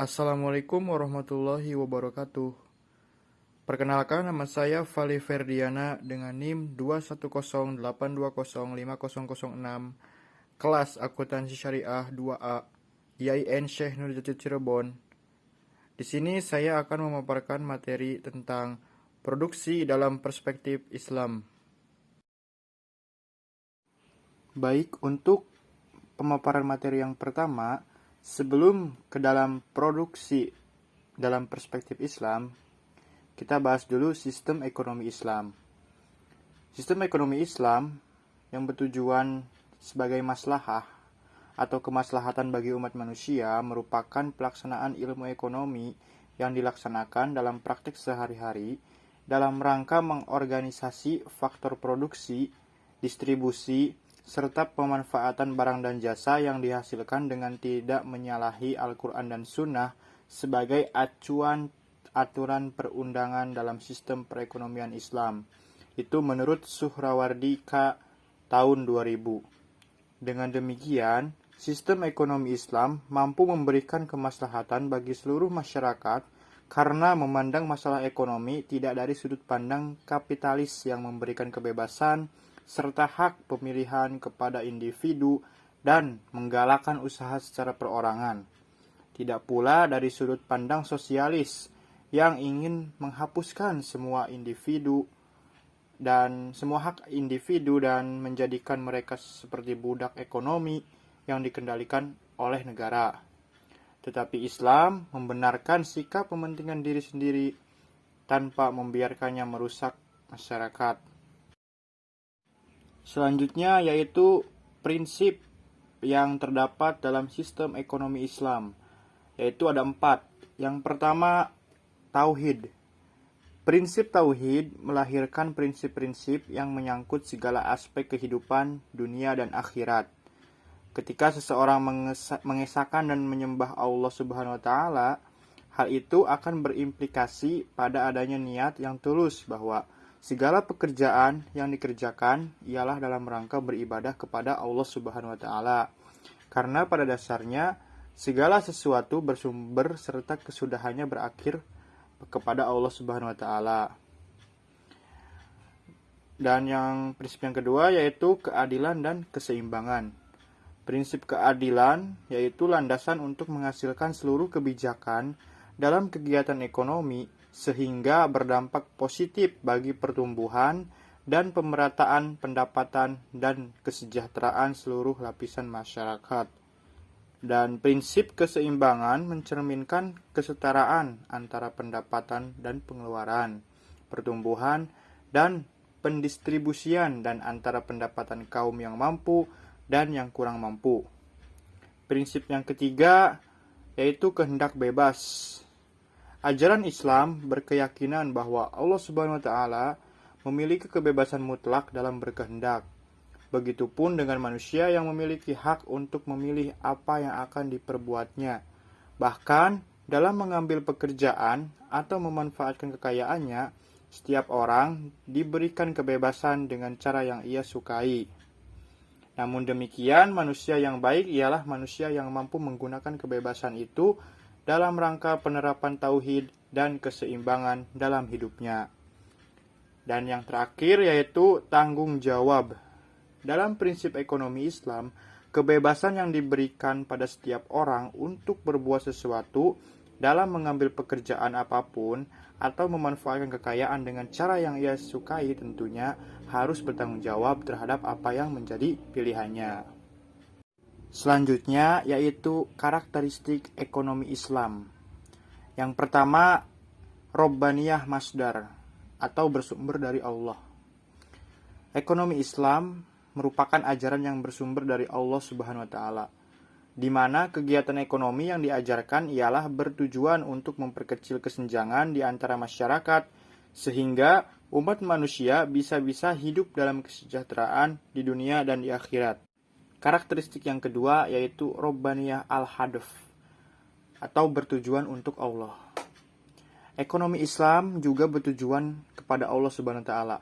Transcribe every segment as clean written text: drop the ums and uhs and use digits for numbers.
Assalamualaikum warahmatullahi wabarakatuh. Perkenalkan, nama saya Vali Ferdiana dengan NIM 21082050006, kelas Akuntansi Syariah 2A, IAIN Syekh Nurjati Cirebon. Di sini saya akan memaparkan materi tentang produksi dalam perspektif Islam. Baik, untuk pemaparan materi yang pertama, sebelum ke dalam produksi dalam perspektif Islam, kita bahas dulu sistem ekonomi Islam. Sistem ekonomi Islam yang bertujuan sebagai maslahah atau kemaslahatan bagi umat manusia merupakan pelaksanaan ilmu ekonomi yang dilaksanakan dalam praktik sehari-hari dalam rangka mengorganisasi faktor produksi, distribusi, serta pemanfaatan barang dan jasa yang dihasilkan dengan tidak menyalahi Al-Quran dan Sunnah sebagai acuan aturan perundangan dalam sistem perekonomian Islam. Itu menurut Suhrawardi K. tahun 2000. Dengan demikian, sistem ekonomi Islam mampu memberikan kemaslahatan bagi seluruh masyarakat karena memandang masalah ekonomi tidak dari sudut pandang kapitalis yang memberikan kebebasan serta hak pemilihan kepada individu dan menggalakkan usaha secara perorangan. Tidak pula dari sudut pandang sosialis yang ingin menghapuskan semua hak individu dan menjadikan mereka seperti budak ekonomi yang dikendalikan oleh negara. Tetapi Islam membenarkan sikap kepentingan diri sendiri tanpa membiarkannya merusak masyarakat. Selanjutnya yaitu prinsip yang terdapat dalam sistem ekonomi Islam, yaitu ada 4. Yang pertama, tauhid. Prinsip tauhid melahirkan prinsip-prinsip yang menyangkut segala aspek kehidupan dunia dan akhirat. Ketika seseorang mengesahkan dan menyembah Allah Subhanahu wa taala, hal itu akan berimplikasi pada adanya niat yang tulus bahwa segala pekerjaan yang dikerjakan ialah dalam rangka beribadah kepada Allah Subhanahu wa taala. Karena pada dasarnya segala sesuatu bersumber serta kesudahannya berakhir kepada Allah Subhanahu wa taala. Dan prinsip yang kedua yaitu keadilan dan keseimbangan. Prinsip keadilan yaitu landasan untuk menghasilkan seluruh kebijakan dalam kegiatan ekonomi sehingga berdampak positif bagi pertumbuhan dan pemerataan pendapatan dan kesejahteraan seluruh lapisan masyarakat. Dan prinsip keseimbangan mencerminkan kesetaraan antara pendapatan dan pengeluaran, pertumbuhan dan pendistribusian dan antara pendapatan kaum yang mampu dan yang kurang mampu. Prinsip yang ketiga yaitu kehendak bebas. Ajaran Islam berkeyakinan bahwa Allah Subhanahu wa taala memiliki kebebasan mutlak dalam berkehendak. Begitupun dengan manusia yang memiliki hak untuk memilih apa yang akan diperbuatnya. Bahkan dalam mengambil pekerjaan atau memanfaatkan kekayaannya, setiap orang diberikan kebebasan dengan cara yang ia sukai. Namun demikian, manusia yang baik ialah manusia yang mampu menggunakan kebebasan itu dalam rangka penerapan tauhid dan keseimbangan dalam hidupnya. Dan yang terakhir yaitu tanggung jawab. Dalam prinsip ekonomi Islam, kebebasan yang diberikan pada setiap orang untuk berbuat sesuatu dalam mengambil pekerjaan apapun atau memanfaatkan kekayaan dengan cara yang ia sukai tentunya harus bertanggung jawab terhadap apa yang menjadi pilihannya. Selanjutnya yaitu karakteristik ekonomi Islam. Yang pertama, Robbaniyah Masdar atau bersumber dari Allah. Ekonomi Islam merupakan ajaran yang bersumber dari Allah Subhanahu wa taala, di mana kegiatan ekonomi yang diajarkan ialah bertujuan untuk memperkecil kesenjangan di antara masyarakat sehingga umat manusia bisa-bisa hidup dalam kesejahteraan di dunia dan di akhirat. Karakteristik yang kedua yaitu Robbaniyah al-Hadaf atau bertujuan untuk Allah. Ekonomi Islam juga bertujuan kepada Allah Subhanahu wa taala.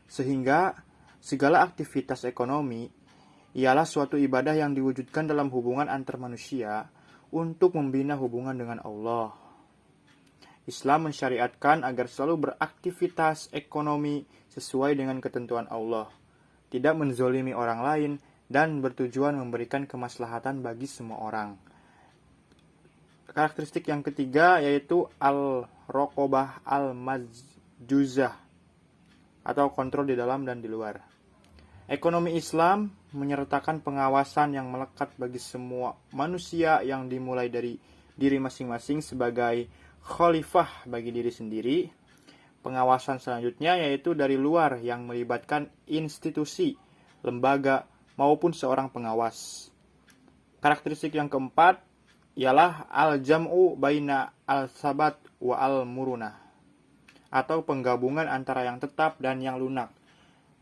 Sehingga segala aktivitas ekonomi ialah suatu ibadah yang diwujudkan dalam hubungan antar manusia untuk membina hubungan dengan Allah. Islam mensyariatkan agar selalu beraktivitas ekonomi sesuai dengan ketentuan Allah, tidak menzolimi orang lain, dan bertujuan memberikan kemaslahatan bagi semua orang. Karakteristik yang ketiga yaitu al-raqabah al-majjuzah, atau kontrol di dalam dan di luar. Ekonomi Islam menyertakan pengawasan yang melekat bagi semua manusia yang dimulai dari diri masing-masing sebagai khalifah bagi diri sendiri. Pengawasan selanjutnya yaitu dari luar yang melibatkan institusi, lembaga, maupun seorang pengawas. Karakteristik yang keempat ialah al-jam'u baina al-sabat wa al-murunah, atau penggabungan antara yang tetap dan yang lunak.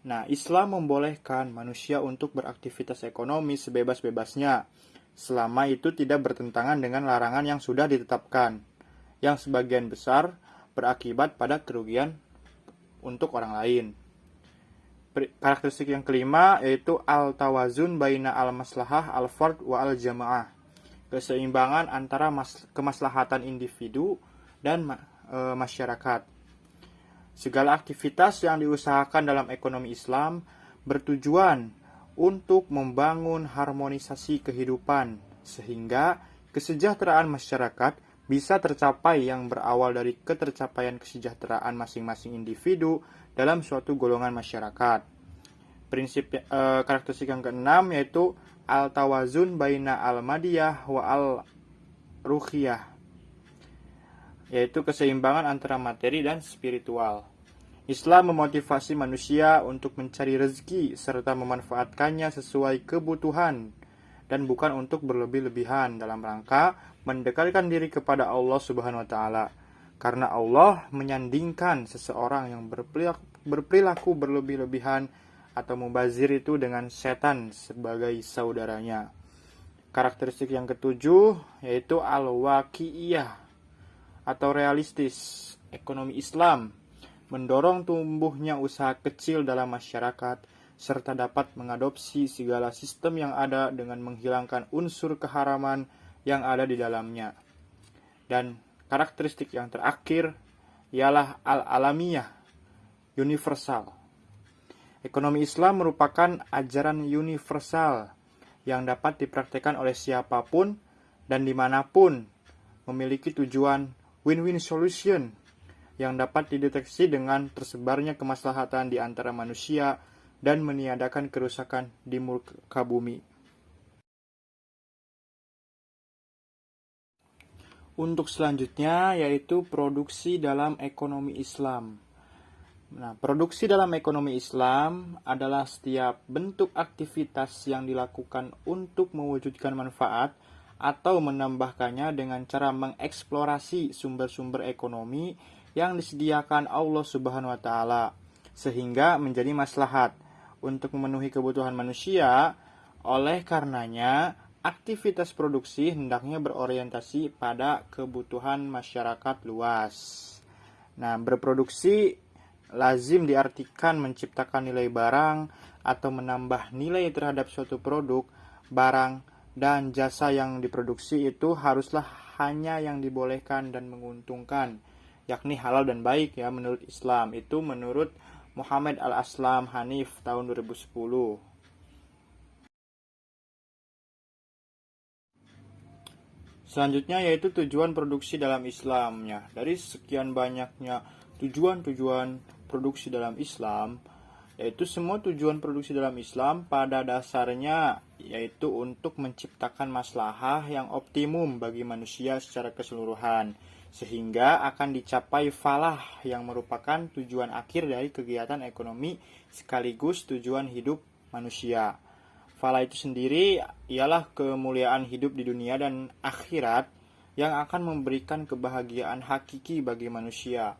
Nah, Islam membolehkan manusia untuk beraktivitas ekonomi sebebas-bebasnya, selama itu tidak bertentangan dengan larangan yang sudah ditetapkan, yang sebagian besar berakibat pada kerugian untuk orang lain. Karakteristik yang kelima yaitu al-tawazun baina al-maslahah al-fard wa al-jamaah, keseimbangan antara kemaslahatan individu dan masyarakat. Segala aktivitas yang diusahakan dalam ekonomi Islam bertujuan untuk membangun harmonisasi kehidupan, sehingga kesejahteraan masyarakat bisa tercapai yang berawal dari ketercapaian kesejahteraan masing-masing individu dalam suatu golongan masyarakat. Karakteristik yang keenam yaitu al-tawazun baina al-madiyah wa al-ruhiyah, yaitu keseimbangan antara materi dan spiritual. Islam memotivasi manusia untuk mencari rezeki serta memanfaatkannya sesuai kebutuhan dan bukan untuk berlebih-lebihan dalam rangka mendekatkan diri kepada Allah Subhanahu wa taala. Karena Allah menyandingkan seseorang yang berperilaku berlebih-lebihan atau mubazir itu dengan setan sebagai saudaranya. Karakteristik yang ketujuh yaitu al-waqi'iyah, atau realistis. Ekonomi Islam mendorong tumbuhnya usaha kecil dalam masyarakat serta dapat mengadopsi segala sistem yang ada dengan menghilangkan unsur keharaman yang ada di dalamnya. Dan karakteristik yang terakhir ialah al-alamiyah, universal. Ekonomi Islam merupakan ajaran universal yang dapat dipraktikkan oleh siapapun dan dimanapun, memiliki tujuan win-win solution yang dapat dideteksi dengan tersebarnya kemaslahatan di antara manusia dan meniadakan kerusakan di muka bumi. Untuk selanjutnya yaitu produksi dalam ekonomi Islam. Nah, produksi dalam ekonomi Islam adalah setiap bentuk aktivitas yang dilakukan untuk mewujudkan manfaat atau menambahkannya dengan cara mengeksplorasi sumber-sumber ekonomi yang disediakan Allah Subhanahu wa taala sehingga menjadi maslahat untuk memenuhi kebutuhan manusia. Oleh karenanya, aktivitas produksi hendaknya berorientasi pada kebutuhan masyarakat luas. Nah, berproduksi lazim diartikan menciptakan nilai barang atau menambah nilai terhadap suatu produk, barang, dan jasa yang diproduksi itu haruslah hanya yang dibolehkan dan menguntungkan, yakni halal dan baik ya menurut Islam. Itu menurut Muhammad Al-Aslam Hanif tahun 2010. Selanjutnya yaitu tujuan produksi dalam Islamnya. Dari sekian banyaknya tujuan-tujuan produksi dalam Islam, yaitu semua tujuan produksi dalam Islam pada dasarnya yaitu untuk menciptakan maslahah yang optimum bagi manusia secara keseluruhan, sehingga akan dicapai falah yang merupakan tujuan akhir dari kegiatan ekonomi sekaligus tujuan hidup manusia. Falah itu sendiri ialah kemuliaan hidup di dunia dan akhirat yang akan memberikan kebahagiaan hakiki bagi manusia.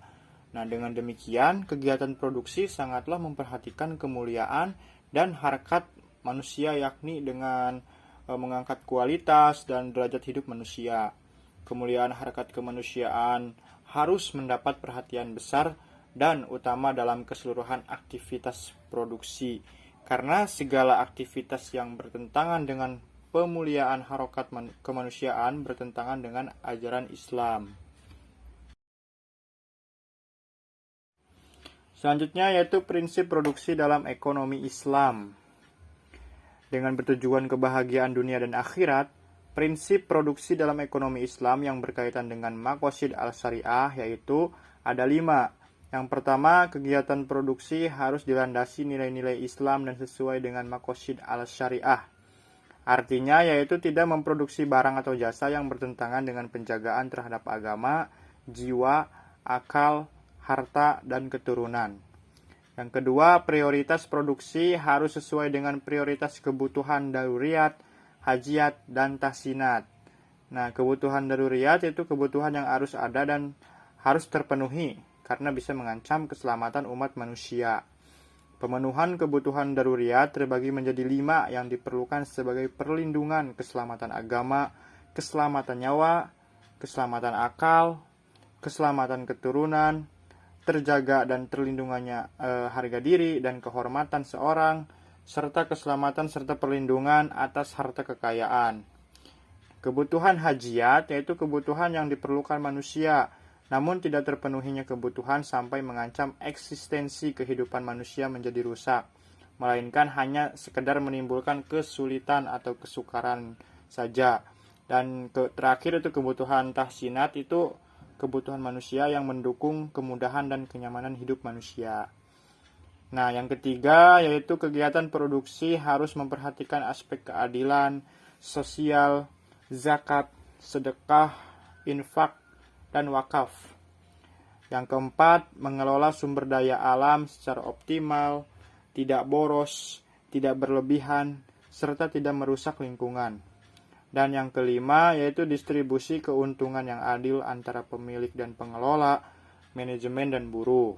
Nah, dengan demikian, kegiatan produksi sangatlah memperhatikan kemuliaan dan harkat manusia, yakni dengan mengangkat kualitas dan derajat hidup manusia. Kemuliaan harkat kemanusiaan harus mendapat perhatian besar dan utama dalam keseluruhan aktivitas produksi. Karena segala aktivitas yang bertentangan dengan pemuliaan harokat kemanusiaan bertentangan dengan ajaran Islam. Selanjutnya yaitu prinsip produksi dalam ekonomi Islam. Dengan bertujuan kebahagiaan dunia dan akhirat, prinsip produksi dalam ekonomi Islam yang berkaitan dengan maqasid al-syariah yaitu ada 5. Yang pertama, kegiatan produksi harus dilandasi nilai-nilai Islam dan sesuai dengan maqasid al-syariah. Artinya yaitu tidak memproduksi barang atau jasa yang bertentangan dengan penjagaan terhadap agama, jiwa, akal, harta, dan keturunan. Yang kedua, prioritas produksi harus sesuai dengan prioritas kebutuhan daruriyat, hajiat, dan tahsinat. Nah, kebutuhan daruriyat itu kebutuhan yang harus ada dan harus terpenuhi karena bisa mengancam keselamatan umat manusia. Pemenuhan kebutuhan daruriyat terbagi menjadi 5 yang diperlukan sebagai perlindungan keselamatan agama, keselamatan nyawa, keselamatan akal, keselamatan keturunan, terjaga dan terlindungannya harga diri dan kehormatan seorang, serta keselamatan serta perlindungan atas harta kekayaan. Kebutuhan hajiat yaitu kebutuhan yang diperlukan manusia, namun tidak terpenuhinya kebutuhan sampai mengancam eksistensi kehidupan manusia menjadi rusak, melainkan hanya sekedar menimbulkan kesulitan atau kesukaran saja. Dan terakhir itu kebutuhan tahsinat, itu kebutuhan manusia yang mendukung kemudahan dan kenyamanan hidup manusia. Nah, yang ketiga yaitu kegiatan produksi harus memperhatikan aspek keadilan, sosial, zakat, sedekah, infak, dan wakaf. Yang keempat, mengelola sumber daya alam secara optimal, tidak boros, tidak berlebihan, serta tidak merusak lingkungan. Dan yang kelima yaitu distribusi keuntungan yang adil antara pemilik dan pengelola, manajemen dan buruh.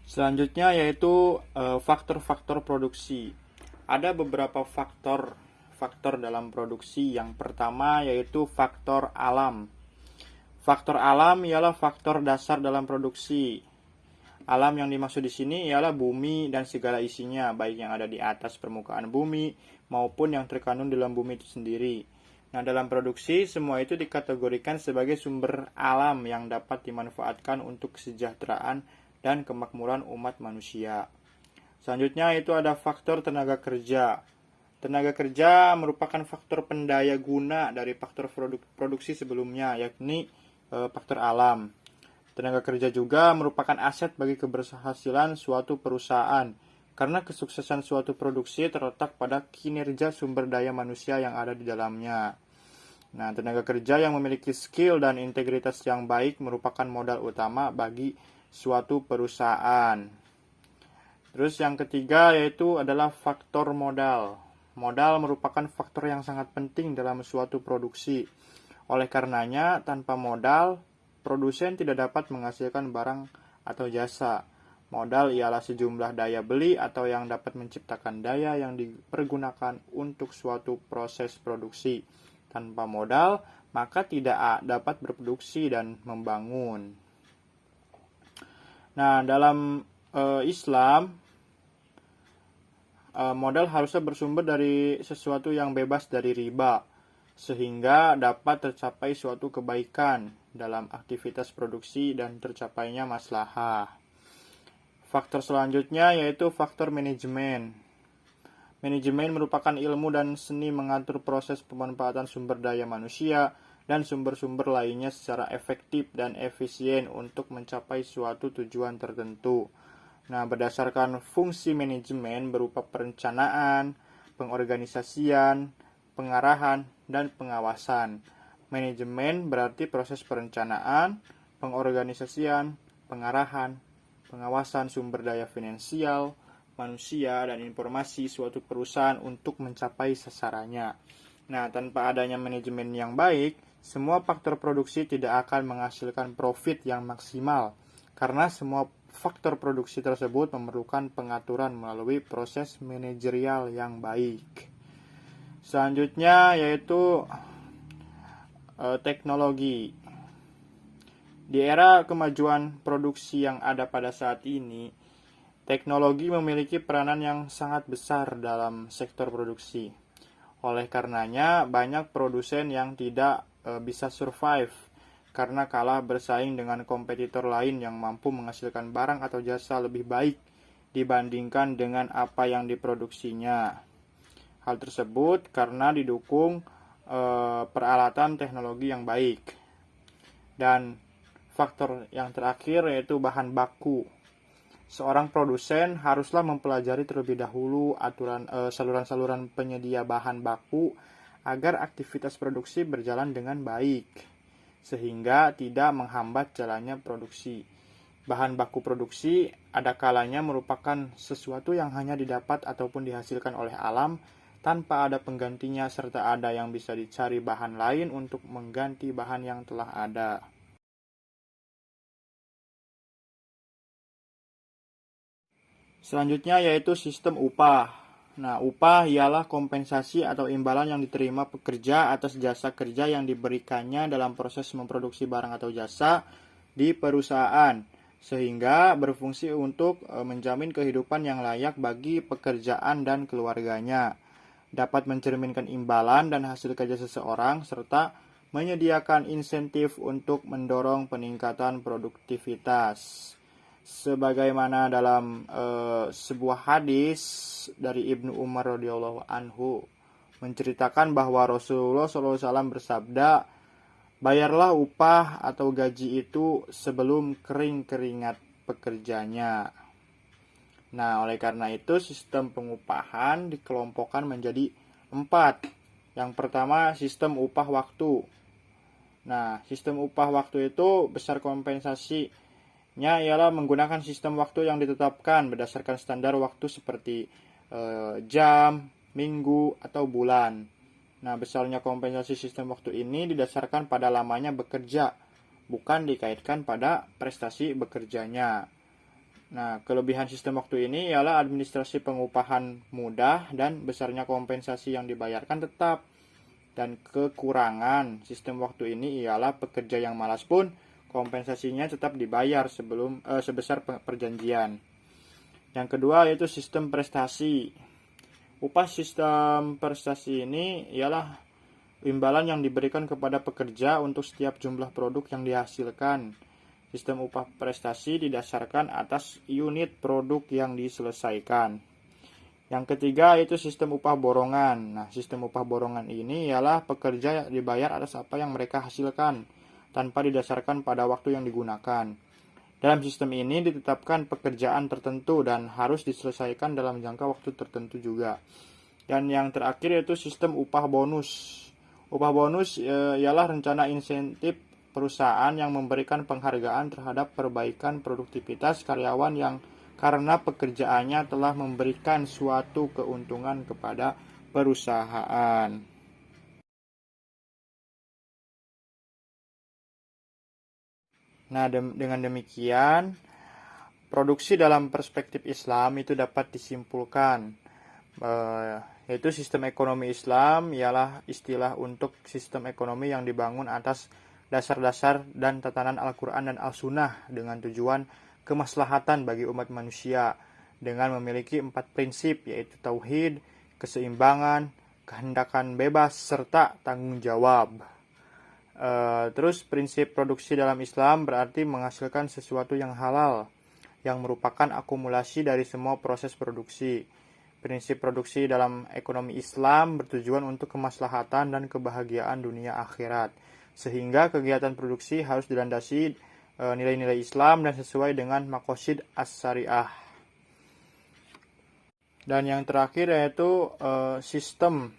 Selanjutnya yaitu faktor-faktor produksi. Ada beberapa faktor dalam produksi. Yang pertama yaitu faktor alam. Faktor alam ialah faktor dasar dalam produksi. Alam yang dimaksud di sini ialah bumi dan segala isinya, baik yang ada di atas permukaan bumi maupun yang terkandung dalam bumi itu sendiri. Nah, dalam produksi semua itu dikategorikan sebagai sumber alam yang dapat dimanfaatkan untuk kesejahteraan dan kemakmuran umat manusia. Selanjutnya itu ada faktor tenaga kerja. Tenaga kerja merupakan faktor pendaya guna dari faktor produksi sebelumnya, yakni faktor alam. Tenaga kerja juga merupakan aset bagi keberhasilan suatu perusahaan, karena kesuksesan suatu produksi terletak pada kinerja sumber daya manusia yang ada di dalamnya. Nah, tenaga kerja yang memiliki skill dan integritas yang baik merupakan modal utama bagi suatu perusahaan. Terus yang ketiga yaitu adalah faktor modal. Modal merupakan faktor yang sangat penting dalam suatu produksi. Oleh karenanya, tanpa modal, produsen tidak dapat menghasilkan barang atau jasa. Modal ialah sejumlah daya beli atau yang dapat menciptakan daya yang dipergunakan untuk suatu proses produksi. Tanpa modal, maka tidak dapat berproduksi dan membangun. Nah, dalam Islam, modal harusnya bersumber dari sesuatu yang bebas dari riba, sehingga dapat tercapai suatu kebaikan dalam aktivitas produksi dan tercapainya maslahah. Faktor selanjutnya yaitu faktor manajemen. Manajemen merupakan ilmu dan seni mengatur proses pemanfaatan sumber daya manusia dan sumber-sumber lainnya secara efektif dan efisien untuk mencapai suatu tujuan tertentu. Nah, berdasarkan fungsi manajemen berupa perencanaan, pengorganisasian, pengarahan, dan pengawasan. Manajemen berarti proses perencanaan, pengorganisasian, pengarahan, pengawasan sumber daya finansial, manusia, dan informasi suatu perusahaan untuk mencapai sasarannya. Nah, tanpa adanya manajemen yang baik, semua faktor produksi tidak akan menghasilkan profit yang maksimal, karena semua faktor produksi tersebut memerlukan pengaturan melalui proses manajerial yang baik. Selanjutnya yaitu teknologi. Di era kemajuan produksi yang ada pada saat ini, Teknologi memiliki peranan yang sangat besar dalam sektor produksi. Oleh karenanya, banyak produsen yang tidak bisa survive karena kalah bersaing dengan kompetitor lain yang mampu menghasilkan barang atau jasa lebih baik dibandingkan dengan apa yang diproduksinya. Hal tersebut karena didukung peralatan teknologi yang baik. Dan faktor yang terakhir yaitu bahan baku. Seorang produsen haruslah mempelajari terlebih dahulu saluran-saluran penyedia bahan baku agar aktivitas produksi berjalan dengan baik, sehingga tidak menghambat jalannya produksi. Bahan baku produksi ada kalanya merupakan sesuatu yang hanya didapat ataupun dihasilkan oleh alam tanpa ada penggantinya, serta ada yang bisa dicari bahan lain untuk mengganti bahan yang telah ada. Selanjutnya yaitu sistem upah. Nah, upah ialah kompensasi atau imbalan yang diterima pekerja atas jasa kerja yang diberikannya dalam proses memproduksi barang atau jasa di perusahaan, sehingga berfungsi untuk menjamin kehidupan yang layak bagi pekerjaan dan keluarganya. Dapat mencerminkan imbalan dan hasil kerja seseorang, serta menyediakan insentif untuk mendorong peningkatan produktivitas. Sebagaimana dalam sebuah hadis dari Ibnu Umar radhiyallahu anhu menceritakan bahwa Rasulullah SAW bersabda, bayarlah upah atau gaji itu sebelum kering keringat pekerjanya. Nah, oleh karena itu sistem pengupahan dikelompokkan menjadi 4. Yang pertama, sistem upah waktu. Nah, sistem upah waktu itu besar kompensasinya ialah menggunakan sistem waktu yang ditetapkan berdasarkan standar waktu seperti jam, minggu, atau bulan. Nah, besarnya kompensasi sistem waktu ini didasarkan pada lamanya bekerja, bukan dikaitkan pada prestasi bekerjanya. Nah, kelebihan sistem waktu ini ialah administrasi pengupahan mudah dan besarnya kompensasi yang dibayarkan tetap. Dan kekurangan sistem waktu ini ialah pekerja yang malas pun kompensasinya tetap dibayar sebesar perjanjian. Yang kedua yaitu sistem prestasi. Upah sistem prestasi ini ialah imbalan yang diberikan kepada pekerja untuk setiap jumlah produk yang dihasilkan. Sistem upah prestasi didasarkan atas unit produk yang diselesaikan. Yang ketiga yaitu sistem upah borongan. Nah, sistem upah borongan ini ialah pekerja dibayar atas apa yang mereka hasilkan tanpa didasarkan pada waktu yang digunakan. Dalam sistem ini ditetapkan pekerjaan tertentu dan harus diselesaikan dalam jangka waktu tertentu juga. Dan yang terakhir yaitu sistem upah bonus. Upah bonus ialah rencana insentif perusahaan yang memberikan penghargaan terhadap perbaikan produktivitas karyawan yang karena pekerjaannya telah memberikan suatu keuntungan kepada perusahaan. Nah, dengan demikian, produksi dalam perspektif Islam itu dapat disimpulkan, yaitu sistem ekonomi Islam ialah istilah untuk sistem ekonomi yang dibangun atas dasar-dasar dan tatanan Al-Quran dan Al-Sunnah dengan tujuan kemaslahatan bagi umat manusia dengan memiliki 4 prinsip, yaitu tauhid, keseimbangan, kehendakan bebas, serta tanggung jawab. Terus prinsip produksi dalam Islam berarti menghasilkan sesuatu yang halal, yang merupakan akumulasi dari semua proses produksi. Prinsip produksi dalam ekonomi Islam bertujuan untuk kemaslahatan dan kebahagiaan dunia akhirat, sehingga kegiatan produksi harus dilandasi nilai-nilai Islam dan sesuai dengan maqasid as-syariah. Dan yang terakhir yaitu sistem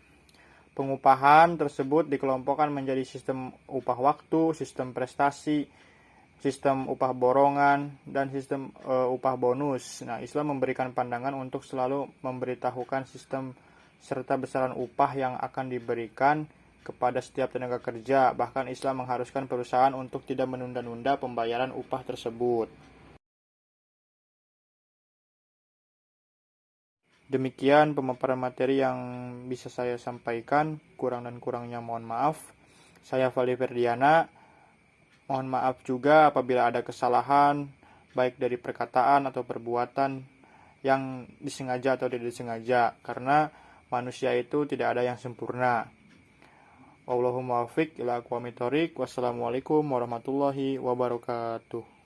pengupahan tersebut dikelompokkan menjadi sistem upah waktu, sistem prestasi, sistem upah borongan, dan sistem upah bonus. Nah, Islam memberikan pandangan untuk selalu memberitahukan sistem serta besaran upah yang akan diberikan kepada setiap tenaga kerja. Bahkan Islam mengharuskan perusahaan untuk tidak menunda-nunda pembayaran upah tersebut. Demikian pemaparan materi yang bisa saya sampaikan. Kurang dan kurangnya mohon maaf. Saya Vali Ferdiana. Mohon maaf juga apabila ada kesalahan, baik dari perkataan atau perbuatan. yang disengaja atau tidak disengaja, karena manusia itu tidak ada yang sempurna. Wallahul muwaffiq ila aqwamit thoriq. Wassalamualaikum warahmatullahi wabarakatuh.